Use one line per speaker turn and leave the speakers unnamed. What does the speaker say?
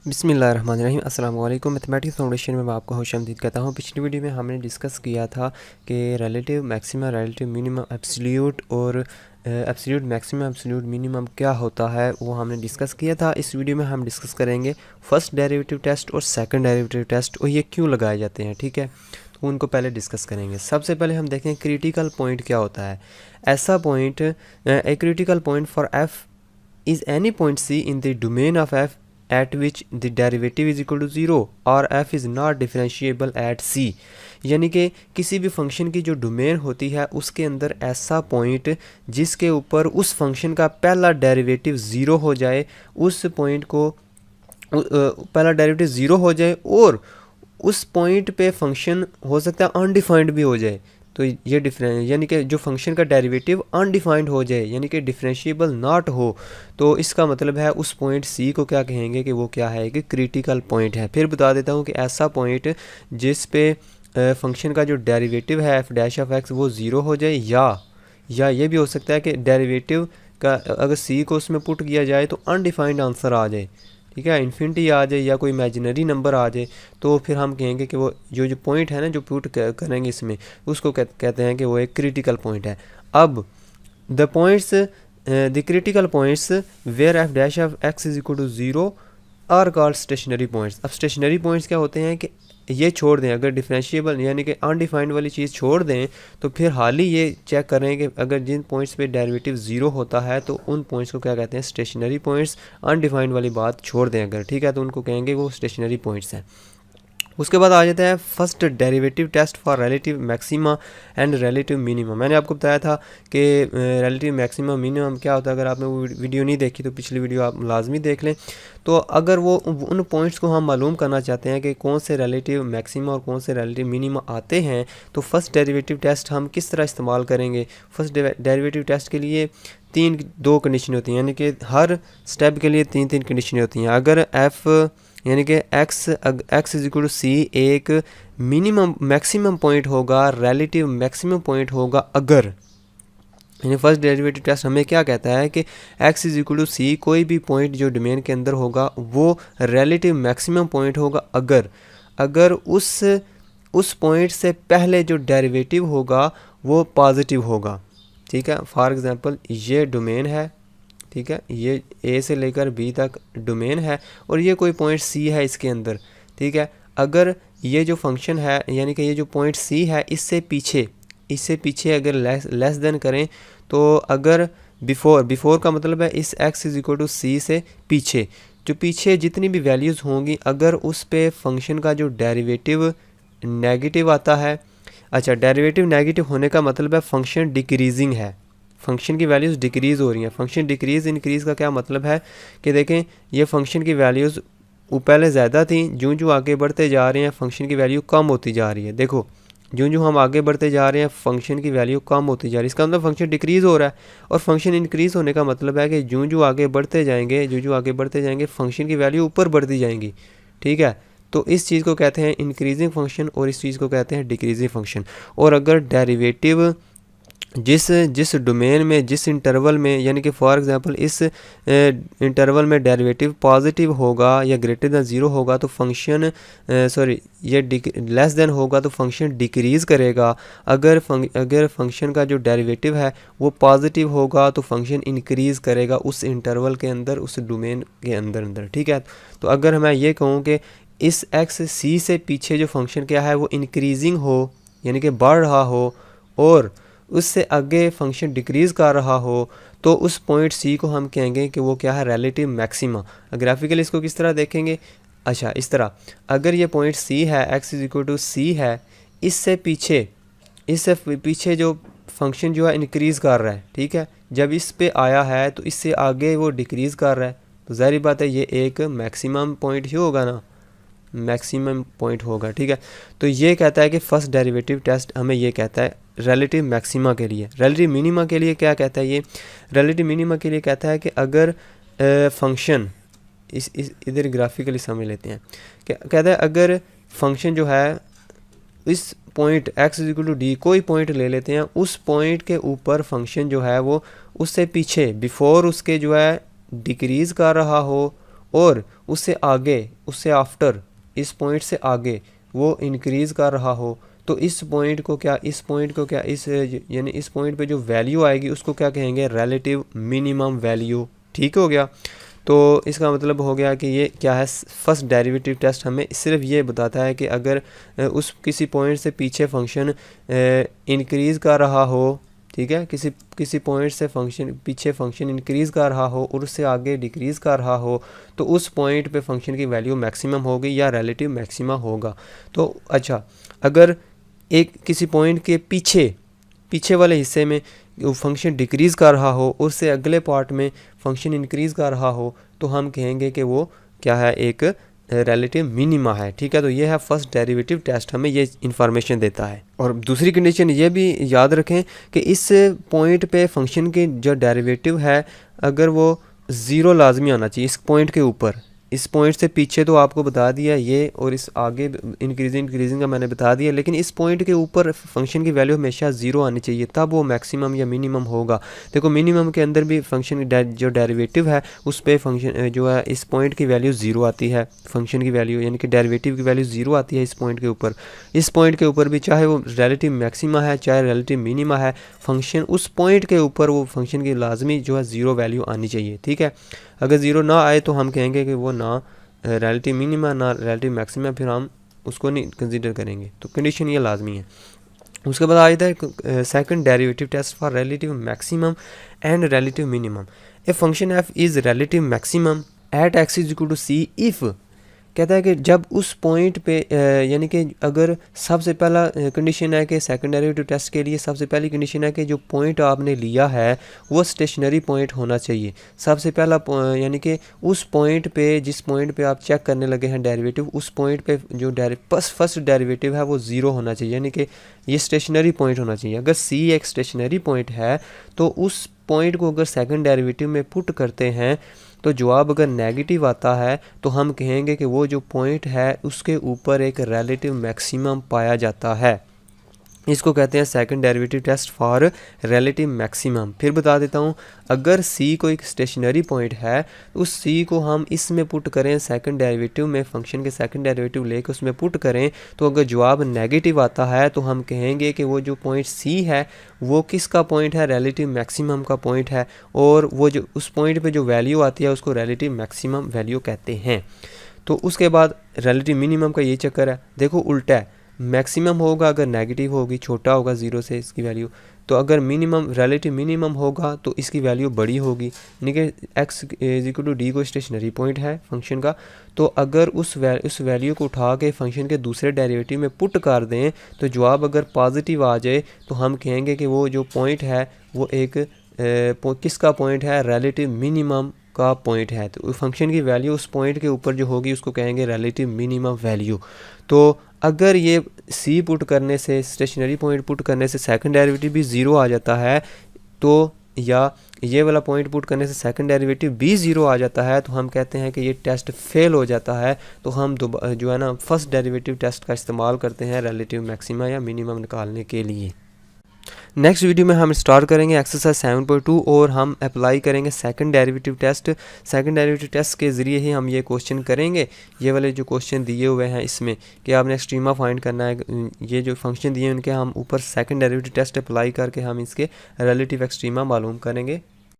बिस्मिल्लाहिर्रहमानिर्रहीम। अस्सलाम वालेकुम। मैथमेटिक्स फाउंडेशन में मैं आपको खुशामदीद कहता हूँ। पिछली वीडियो में हमने डिस्कस किया था कि relative maxima, relative minimum, absolute और एब्सोल्यूट मैक्सिमम, एब्सोल्यूट मिनिमम क्या होता है वो हमने डिस्कस किया था। इस वीडियो में हम डिस्कस करेंगे फर्स्ट डेरिवेटिव टेस्ट और सेकंड डेरिवेटिव टेस्ट और ये क्यों लगाए जाते हैं। ठीक है, तो उनको पहले डिस्कस करेंगे। सबसे पहले हम देखें क्रिटिकल पॉइंट क्या होता है। ऐसा point, a critical point for F is any point C in the domain of F at which the derivative is equal to 0 और f is not differentiable at c। यानी कि किसी भी फंक्शन की जो डोमेन होती है उसके अंदर ऐसा पॉइंट जिसके ऊपर उस फंक्शन का पहला डेरिवेटिव ज़ीरो हो जाए, उस पॉइंट को पहला डेरिवेटिव ज़ीरो हो जाए और उस पॉइंट पे फंक्शन हो सकता है अनडिफाइंड भी हो जाए। तो ये डिफरेंस यानी कि जो फंक्शन का डेरिवेटिव अनडिफाइंड हो जाए यानी कि डिफरेंशिएबल नॉट हो, तो इसका मतलब है उस पॉइंट सी को क्या कहेंगे कि वो क्या है कि क्रिटिकल पॉइंट है। फिर बता देता हूँ कि ऐसा पॉइंट जिस पे फंक्शन का जो डेरिवेटिव है एफ डैश ऑफ एक्स वो ज़ीरो हो जाए, या ये भी हो सकता है कि डेरिवेटिव का अगर सी को उसमें पुट किया जाए तो अनडिफाइंड आंसर आ जाए। ठीक है, इन्फिनिटी आ जाए या कोई इमेजिनरी नंबर आ जाए, तो फिर हम कहेंगे कि वो जो पॉइंट है ना जो पुट करेंगे इसमें, उसको कहते हैं कि वो एक क्रिटिकल पॉइंट है। अब the points, the critical points where F dash of X is equal to zero are called stationary points. अब स्टेशनरी पॉइंट्स क्या होते हैं कि ये छोड़ दें, अगर डिफरेंशिएबल यानी कि अनडिफाइंड वाली चीज़ छोड़ दें तो फिर हाल ही ये चेक करें कि अगर जिन पॉइंट्स पे डेरिवेटिव ज़ीरो होता है तो उन पॉइंट्स को क्या कहते हैं, स्टेशनरी पॉइंट्स। अनडिफाइंड वाली बात छोड़ दें अगर, ठीक है, तो उनको कहेंगे वो स्टेशनरी पॉइंट्स हैं। उसके बाद आ जाता है first derivative test for relative maxima and relative minimum. मैंने आपको बताया था कि रिलेटिव मैक्सिमम मिनिमम क्या होता है। अगर आपने वो वीडियो नहीं देखी तो पिछली वीडियो आप लाजमी देख लें। तो अगर वो उन पॉइंट्स को हम मालूम करना चाहते हैं कि कौन से रिलेटिव मैक्सिमा और कौन से रिलेटिव मिनिमा आते हैं, तो फर्स्ट डेरिवेटिव टेस्ट हम किस तरह इस्तेमाल करेंगे। फर्स्ट डेरिवेटिव टेस्ट के लिए दो कंडीशन होती हैं, यानी कि हर स्टेप के लिए तीन कंडीशन होती हैं। अगर एफ यानी कि एक्स इज इक्वल टू सी एक मिनिमम मैक्सिमम पॉइंट होगा, रिलेटिव मैक्सिमम पॉइंट होगा अगर, यानी फर्स्ट डेरिवेटिव टेस्ट हमें क्या कहता है कि एक्स इज इक्वल टू सी कोई भी पॉइंट जो डोमेन के अंदर होगा वो रिलेटिव मैक्सिमम पॉइंट होगा अगर उस पॉइंट से पहले जो डेरिवेटिव होगा वो पॉजिटिव होगा। ठीक है, फॉर एग्जांपल ये डोमेन है, ठीक है, ये ए से लेकर बी तक डोमेन है और ये कोई पॉइंट सी है इसके अंदर। ठीक है, अगर ये जो फंक्शन है यानी कि ये जो पॉइंट सी है इससे पीछे अगर लेस देन करें, तो अगर बिफोर का मतलब है इस एक्स इज इक्वल टू सी से पीछे जितनी भी वैल्यूज़ होंगी, अगर उस पे फंक्शन का जो डेरिवेटिव नेगेटिव आता है। अच्छा, डेरिवेटिव नेगेटिव होने का मतलब है फंक्शन डिक्रीजिंग है, फंक्शन की वैल्यूज़ डिक्रीज़ हो रही हैं। फंक्शन डिक्रीज़ इंक्रीज़ का क्या मतलब है कि देखें ये फंक्शन की वैल्यूज़ पहले ज़्यादा थी, जो आगे बढ़ते जा रहे हैं फंक्शन की वैल्यू कम होती जा रही है। देखो जो हम आगे बढ़ते जा रहे हैं फंक्शन की वैल्यू कम होती जा रही है, इसका मतलब फंक्शन डिक्रीज़ हो रहा है। और फंक्शन इंक्रीज़ होने का मतलब है कि जो आगे बढ़ते जाएंगे फंक्शन की वैल्यू ऊपर बढ़ती जाएंगी। ठीक है, तो इस चीज़ को कहते हैं इंक्रीजिंग फंक्शन और इस चीज़ को कहते हैं डिक्रीजिंग फंक्शन। और अगर डेरिवेटिव जिस डोमेन में जिस इंटरवल में, यानी कि फॉर एग्जांपल इस इंटरवल में डेरिवेटिव पॉजिटिव होगा या ग्रेटर दैन ज़ीरो होगा तो फंक्शन ये लेस देन होगा तो फंक्शन डिक्रीज़ करेगा। अगर फंक्शन का जो डेरिवेटिव है वो पॉजिटिव होगा तो फंक्शन इंक्रीज़ करेगा उस इंटरवल के अंदर, उस डोमेन के अंदर। ठीक है, तो अगर मैं ये कहूँ कि इस एक्स सी से पीछे जो फंक्शन क्या है वो इंक्रीजिंग हो यानी कि बढ़ रहा हो और उससे आगे फंक्शन डिक्रीज़ कर रहा हो, तो उस पॉइंट सी को हम कहेंगे कि वो क्या है, रिलेटिव मैक्सिमा। ग्राफिकली इसको किस तरह देखेंगे, अच्छा इस तरह, अगर ये पॉइंट सी है, एक्स इज इक्वल टू सी है, इससे पीछे जो फंक्शन जो है इंक्रीज़ कर रहा है। ठीक है, जब इस पे आया है तो इससे आगे वो डिक्रीज़ कर रहा है, तो ज़ाहिर बात है ये एक मैक्सिमम पॉइंट ही होगा ना, मैक्सिमम पॉइंट होगा। ठीक है, तो ये कहता है कि फर्स्ट डेरिवेटिव टेस्ट हमें ये कहता है रिलेटिव मैक्सिमा के लिए। रिलेटिव मिनिमा के लिए क्या कहता है, ये रिलेटिव मिनिमा के लिए कहता है कि अगर फंक्शन इस इधर ग्राफिकली समझ लेते हैं, क्या कहता है, अगर फंक्शन जो है इस point X is equal to D कोई पॉइंट ले लेते हैं, उस पॉइंट के ऊपर फंक्शन जो है वो उससे पीछे बिफोर उसके जो है डिक्रीज़ कर रहा हो और उससे आगे, उससे आफ्टर, इस पॉइंट से आगे वो इंक्रीज़ कर रहा हो, तो इस पॉइंट को क्या, इस यानी इस पॉइंट पे जो वैल्यू आएगी उसको क्या कहेंगे, रिलेटिव मिनिमम वैल्यू। ठीक हो गया। तो इसका मतलब हो गया कि ये क्या है, फर्स्ट डेरिवेटिव टेस्ट हमें सिर्फ ये बताता है कि अगर उस किसी पॉइंट से पीछे फंक्शन इंक्रीज़ कर रहा हो, ठीक है, किसी पॉइंट से पीछे फंक्शन इंक्रीज़ कर रहा हो और उससे आगे डिक्रीज़ कर रहा हो, तो उस पॉइंट पे फंक्शन की वैल्यू मैक्सिमम होगी या रिलेटिव मैक्सिमा होगा। तो अच्छा, अगर एक किसी पॉइंट के पीछे वाले हिस्से में फंक्शन डिक्रीज़ कर रहा हो, उससे अगले पार्ट में फंक्शन इंक्रीज़ कर रहा हो, तो हम कहेंगे कि वो क्या है, एक रिलेटिव मिनिमा है। ठीक है, तो ये है फर्स्ट डेरिवेटिव टेस्ट, हमें ये इन्फॉर्मेशन देता है। और दूसरी कंडीशन ये भी याद रखें कि इस पॉइंट पे फंक्शन की जो डेरिवेटिव है, अगर वो ज़ीरो लाजमी आना चाहिए इस पॉइंट के ऊपर। इस पॉइंट से पीछे तो आपको बता दिया ये, और इस आगे इंक्रीजिंग का मैंने बता दिया, लेकिन इस पॉइंट के ऊपर फंक्शन की वैल्यू हमेशा ज़ीरो आनी चाहिए, तब वो मैक्सिमम या मिनिमम होगा। देखो मिनिमम के अंदर भी फंक्शन जो डेरिवेटिव है उस पर फंक्शन जो है इस पॉइंट की वैल्यू ज़ीरो आती है, फंक्शन की वैल्यू यानी कि डेरिवेटिव की वैल्यू ज़ीरो आती है इस पॉइंट के ऊपर। इस पॉइंट के ऊपर भी चाहे वो रिलेटिव मैक्सिमा है चाहे रिलेटिव मिनिमा है, फंक्शन उस पॉइंट के ऊपर वो फंक्शन की लाजमी जो है ज़ीरो वैल्यू आनी चाहिए। ठीक है, अगर ज़ीरो ना आए तो हम कहेंगे कि वो ना रिलेटिव मिनिमा ना रिलेटिव मैक्सिमा, फिर हम उसको नहीं कंसीडर करेंगे। तो कंडीशन ये लाजमी है। उसके बाद आता है second derivative test for relative maximum and relative minimum. A function F is relative maximum at X is equal to C if, कहता है कि जब उस पॉइंट पे यानी कि अगर सबसे पहला कंडीशन है कि सेकंड डेरिवेटिव टेस्ट के लिए सबसे पहली कंडीशन है कि जो पॉइंट आपने लिया है वो स्टेशनरी पॉइंट होना चाहिए। सबसे पहला यानी कि उस पॉइंट पे, जिस पॉइंट पे आप चेक करने लगे हैं डेरिवेटिव, उस पॉइंट पे जो फर्स्ट डेरिवेटिव है वो ज़ीरो होना चाहिए, यानी कि ये स्टेशनरी पॉइंट होना चाहिए। अगर सी एक स्टेशनरी पॉइंट है तो उस पॉइंट को अगर सेकंड डेरिवेटिव में पुट करते हैं तो जवाब अगर नेगेटिव आता है तो हम कहेंगे कि वो जो पॉइंट है उसके ऊपर एक रिलेटिव मैक्सिमम पाया जाता है। इसको कहते हैं second derivative test for relative maximum. फिर बता देता हूँ, अगर सी को एक स्टेशनरी पॉइंट है तो उस सी को हम इसमें पुट करें सेकंड डेरिवेटिव में, फंक्शन के सेकंड डेरिवेटिव लेकर उसमें पुट करें, तो अगर जवाब नेगेटिव आता है तो हम कहेंगे कि वो जो पॉइंट सी है वो किसका पॉइंट है, रिलेटिव मैक्सिमम का पॉइंट है, और वो जो उस पॉइंट पर जो वैल्यू आती है उसको रिलेटिव मैक्सिमम वैल्यू कहते हैं। तो उसके बाद रिलेटिव मिनिमम का ये चक्कर है। देखो उल्टा है, मैक्सिमम होगा अगर नेगेटिव होगी, छोटा होगा ज़ीरो से इसकी वैल्यू, तो अगर मिनिमम रिलेटिव मिनिमम होगा तो इसकी वैल्यू बड़ी होगी, यानी कि X is equal to D को स्टेशनरी पॉइंट है फंक्शन का, तो अगर उस वैल्यू को उठा के फंक्शन के दूसरे डेरिवेटिव में पुट कर दें तो जवाब अगर पॉजिटिव आ जाए तो हम कहेंगे कि वो जो पॉइंट है वो एक किसका पॉइंट है, रिलेटिव मिनिमम का पॉइंट है। तो फंक्शन की वैल्यू उस पॉइंट के ऊपर जो होगी उसको कहेंगे रिलेटिव मिनिमम वैल्यू। तो अगर ये सी पुट करने से, स्टेशनरी पॉइंट पुट करने से सेकंड डेरिवेटिव भी ज़ीरो आ जाता है, तो या ये वाला पॉइंट पुट करने से सेकंड डेरिवेटिव भी ज़ीरो आ जाता है, तो हम कहते हैं कि ये टेस्ट फेल हो जाता है। तो हम जो है ना फर्स्ट डेरिवेटिव टेस्ट का इस्तेमाल करते हैं रिलेटिव मैक्सिमा या मिनिमम निकालने के लिए। नेक्स्ट वीडियो में हम स्टार्ट करेंगे एक्सरसाइज 7.2 और हम अप्लाई करेंगे second derivative test. Second derivative test के ज़रिए ही हम ये क्वेश्चन करेंगे, ये वाले जो क्वेश्चन दिए हुए हैं इसमें कि आपने एक्सट्रीमा फाइंड करना है, ये जो फंक्शन दिए हैं उनके हम ऊपर सेकंड डेरिवेटिव टेस्ट अप्लाई करके हम इसके रिलेटिव एक्सट्रीमा मालूम करेंगे।